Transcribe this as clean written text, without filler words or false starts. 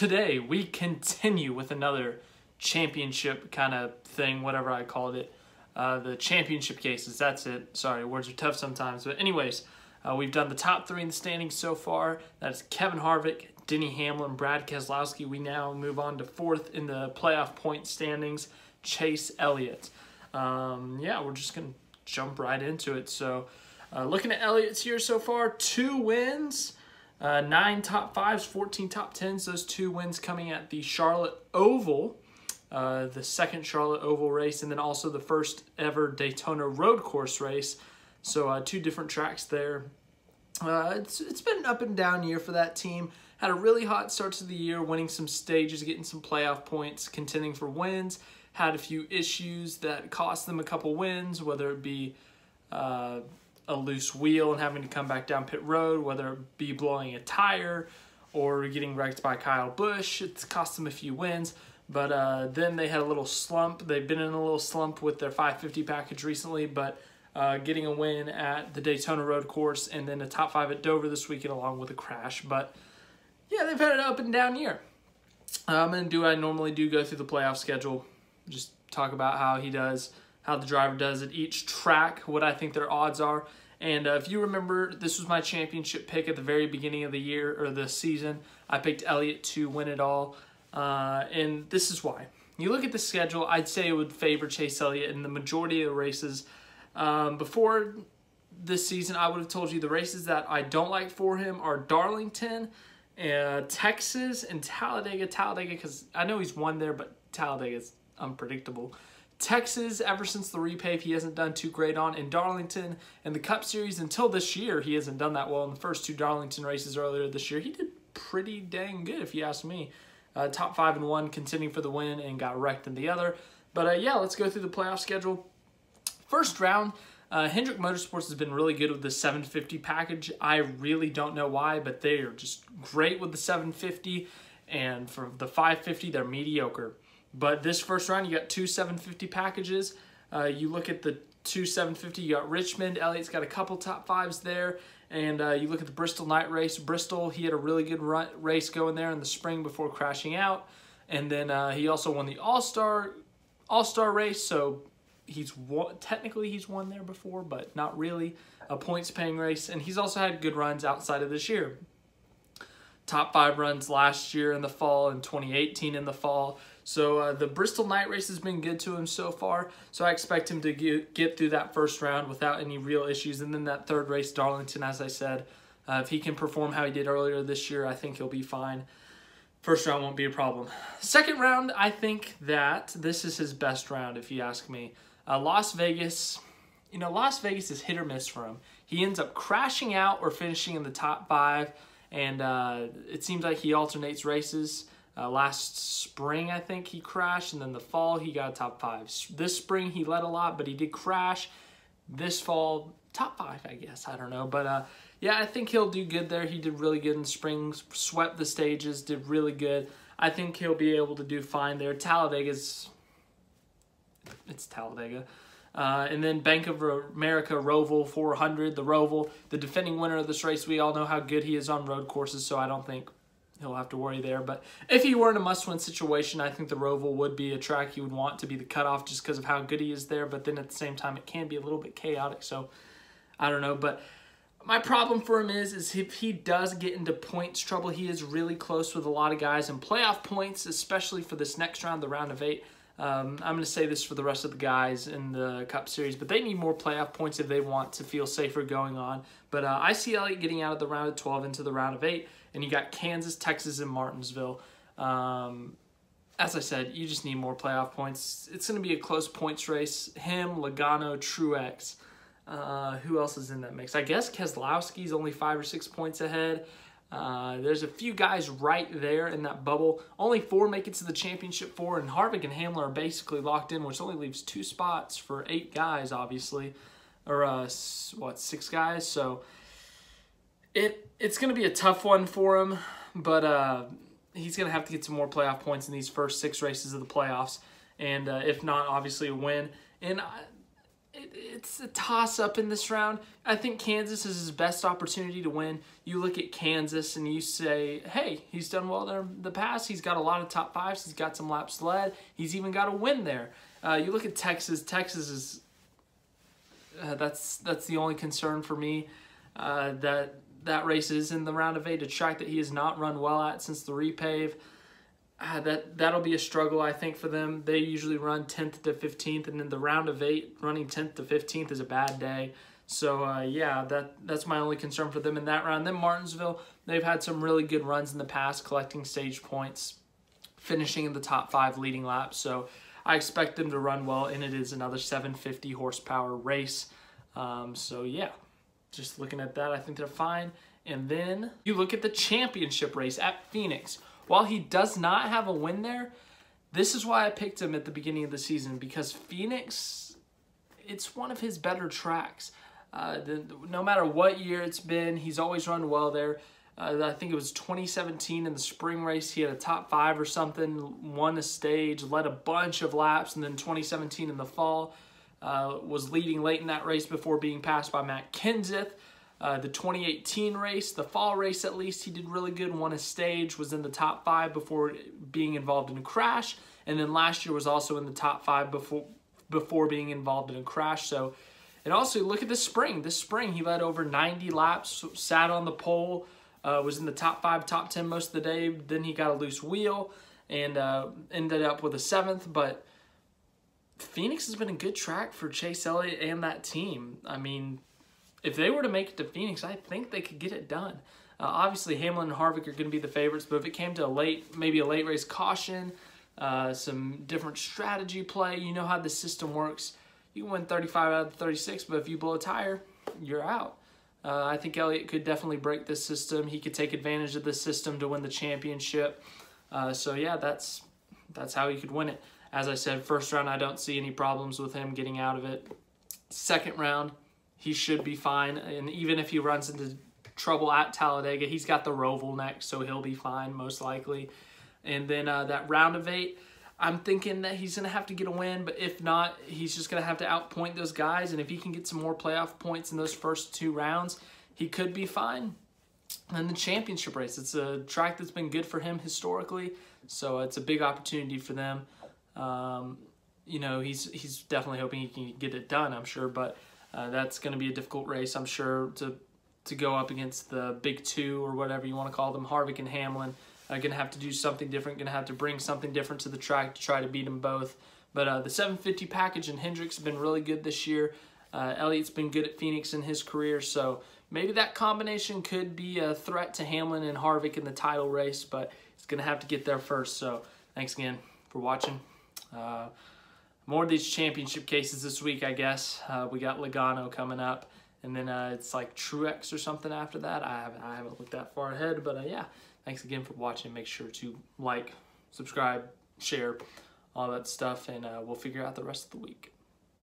today we continue with another championship kind of thing, whatever I called it. The championship cases, that's it. Sorry, words are tough sometimes. But anyways, we've done the top three in the standings so far. That's Kevin Harvick, Denny Hamlin, Brad Keselowski. We now move on to fourth in the playoff point standings, Chase Elliott. Yeah, we're just going to jump right into it. So looking at Elliotts here so far, 2 wins, 9 top 5s, 14 top 10s. Those 2 wins coming at the Charlotte Oval, the second Charlotte Oval race, and then also the first ever Daytona road course race. So 2 different tracks there. It's been an up and down year for that team. Had a really hot start to the year, winning some stages, getting some playoff points, contending for wins. Had a few issues that cost them a couple wins, whether it be a loose wheel and having to come back down pit road, whether it be blowing a tire or getting wrecked by Kyle Busch. It's cost them a few wins. But then they had a little slump. They've been in a little slump with their 550 package recently, but getting a win at the Daytona road course and then a top 5 at Dover this weekend along with a crash. But yeah, they've had an up and down year. And I normally do go through the playoff schedule, just talk about how the driver does at each track, what I think their odds are. And if you remember, this was my championship pick at the very beginning of the year or the season. I picked Elliott to win it all. And this is why. You look at the schedule, I'd say it would favor Chase Elliott in the majority of the races. Before this season, I would have told you the races that I don't like for him are Darlington, Texas, and Talladega. Talladega, because I know he's won there, but Talladega is unpredictable. Texas, ever since the repave, he hasn't done too great on. In Darlington and the Cup Series, until this year, he hasn't done that well. In the first 2 Darlington races earlier this year, he did pretty dang good, if you ask me. Top 5 in one, contending for the win, and got wrecked in the other. But yeah, let's go through the playoff schedule. First round, Hendrick Motorsports has been really good with the 750 package. I really don't know why, but they are just great with the 750, and for the 550, they're mediocre. But this first round, you got 2 750 packages. You look at the 2 750, you got Richmond. Elliott's got a couple top 5s there. And you look at the Bristol night race. Bristol, he had a really good race going there in the spring before crashing out. And then he also won the All-Star race. So technically he's won there before, but not really. A points-paying race. And he's also had good runs outside of this year. Top 5 runs last year in the fall and 2018 in the fall. So the Bristol night race has been good to him so far. So I expect him to get through that first round without any real issues. And then that third race, Darlington, as I said, if he can perform how he did earlier this year, I think he'll be fine. First round won't be a problem. Second round, I think that this is his best round, if you ask me. Las Vegas, Las Vegas is hit or miss for him. He ends up crashing out or finishing in the top 5. And it seems like he alternates races. Last spring, I think, he crashed, and then the fall, he got a top 5. This spring, he led a lot, but he did crash. This fall, top 5, I guess. I don't know. But, yeah, I think he'll do good there. He did really good in spring, swept the stages, did really good. I think he'll be able to do fine there. It's Talladega. And then Bank of America Roval 400, the Roval, the defending winner of this race. We all know how good he is on road courses, so I don't think he'll have to worry there. But if he were in a must-win situation, I think the Roval would be a track he would want to be the cutoff just because of how good he is there. But then at the same time, it can be a little bit chaotic, so I don't know. But my problem for him is if he does get into points trouble, he is really close with a lot of guys. And playoff points, especially for this next round, the round of 8, I'm going to say this for the rest of the guys in the Cup Series, but they need more playoff points if they want to feel safer going on. But I see Elliott getting out of the round of 12 into the round of 8, and you got Kansas, Texas, and Martinsville. As I said, you just need more playoff points. It's going to be a close points race. Him, Logano, Truex. Who else is in that mix? I guess Keselowski's only 5 or 6 points ahead. There's a few guys right there in that bubble. Only 4 make it to the championship 4, and Harvick and Hamlin are basically locked in, which only leaves 2 spots for 8 guys, obviously. Or, 6 guys? So, it's going to be a tough one for him, but he's going to have to get some more playoff points in these first 6 races of the playoffs. And if not, obviously a win. And it's a toss-up in this round. I think Kansas is his best opportunity to win. You look at Kansas and you say, hey, he's done well in the past. He's got a lot of top fives. He's got some laps led. He's even got a win there. You look at Texas. Texas is that's the only concern for me. That race is in the round of 8, a track that he has not run well at since the repave. That'll be a struggle, I think, for them. They usually run 10th to 15th, and in the round of 8, running 10th to 15th is a bad day. So, yeah, that's my only concern for them in that round. Then Martinsville, they've had some really good runs in the past, collecting stage points, finishing in the top 5 leading laps. So I expect them to run well, and it is another 750 horsepower race. So, yeah, just looking at that, I think they're fine. And then you look at the championship race at Phoenix. While he does not have a win there, this is why I picked him at the beginning of the season, because Phoenix, it's one of his better tracks. No matter what year it's been, he's always run well there. I think it was 2017 in the spring race. He had a top 5 or something, won a stage, led a bunch of laps, and then 2017 in the fall was leading late in that race before being passed by Matt Kenseth. The 2018 race, the fall race at least, he did really good, won a stage, was in the top 5 before being involved in a crash, and then last year was also in the top 5 before being involved in a crash. So, and also look at this spring. This spring he led over 90 laps, sat on the pole, was in the top 5, top 10 most of the day. Then he got a loose wheel and ended up with a 7th. But Phoenix has been a good track for Chase Elliott and that team. I mean, if they were to make it to Phoenix, I think they could get it done. Obviously, Hamlin and Harvick are going to be the favorites, but if it came to maybe a late race caution, some different strategy play, you know how the system works. You can win 35 out of 36, but if you blow a tire, you're out. I think Elliott could definitely break this system. He could take advantage of this system to win the championship. So yeah, that's how he could win it. As I said, first round, I don't see any problems with him getting out of it. Second round, he should be fine. And even if he runs into trouble at Talladega, he's got the Roval next, so he'll be fine, most likely. And then that round of 8, I'm thinking that he's going to have to get a win, but if not, he's just going to have to outpoint those guys. And if he can get some more playoff points in those first 2 rounds, he could be fine. And the championship race, it's a track that's been good for him historically, so it's a big opportunity for them. You know, he's definitely hoping he can get it done, I'm sure, but that's going to be a difficult race, I'm sure, to go up against the big 2 or whatever you want to call them, Harvick and Hamlin. Going to have to do something different, going to have to bring something different to the track to try to beat them both. But the 750 package and Hendricks have been really good this year. Elliott's been good at Phoenix in his career, so maybe that combination could be a threat to Hamlin and Harvick in the title race, but he's going to have to get there first. So thanks again for watching. More of these championship cases this week, I guess. We got Logano coming up, and then it's like Truex or something after that. I haven't looked that far ahead, but yeah. Thanks again for watching. Make sure to like, subscribe, share, all that stuff, and we'll figure out the rest of the week.